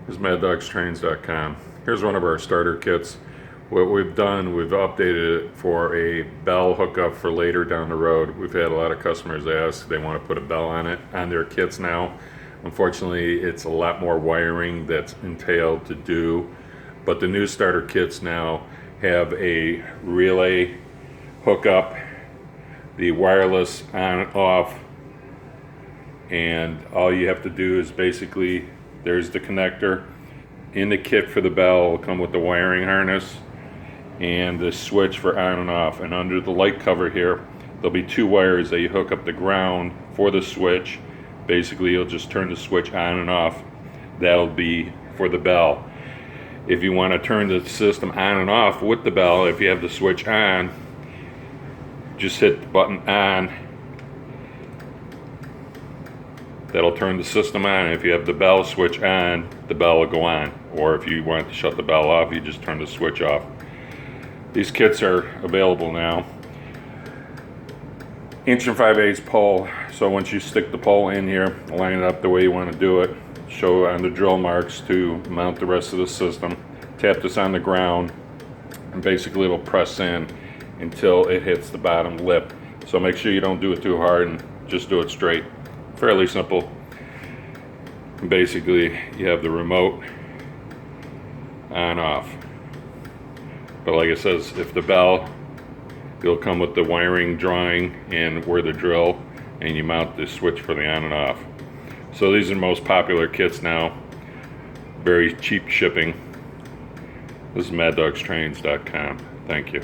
This is MadDogsTrains.com. Here's one of our starter kits. What we've done, we've updated it for a bell hookup for later down the road. We've had a lot of customers ask they want to put a bell on it on their kits now. Unfortunately, it's a lot more wiring that's entailed to do, but the new starter kits now have a relay hookup, the wireless on and off, and all you have to do is basically, there's the connector in the kit for the bell. Will come with the wiring harness and the switch for on and off, and under the light cover here there'll be two wires that you hook up the ground for the switch. Basically you'll just turn the switch on and off. That'll be for the bell. If you want to turn the system on and off with the bell, if you have the switch on, just hit the button on. That'll turn the system on. If you have the bell switch on, the bell will go on. Or if you want to shut the bell off, you just turn the switch off. These kits are available now. 1 5/8" pole. So once you stick the pole in here, line it up the way you want to do it. Show on the drill marks to mount the rest of the system. Tap this on the ground, and basically it'll press in until it hits the bottom lip. So make sure you don't do it too hard and just do it straight. Fairly simple. Basically you have the remote on off, but like it says, if the bell, it'll come with the wiring drawing and where the drill, and you mount the switch for the on and off. So these are the most popular kits now. Very cheap shipping. This is MadDogsTrains.com. Thank you.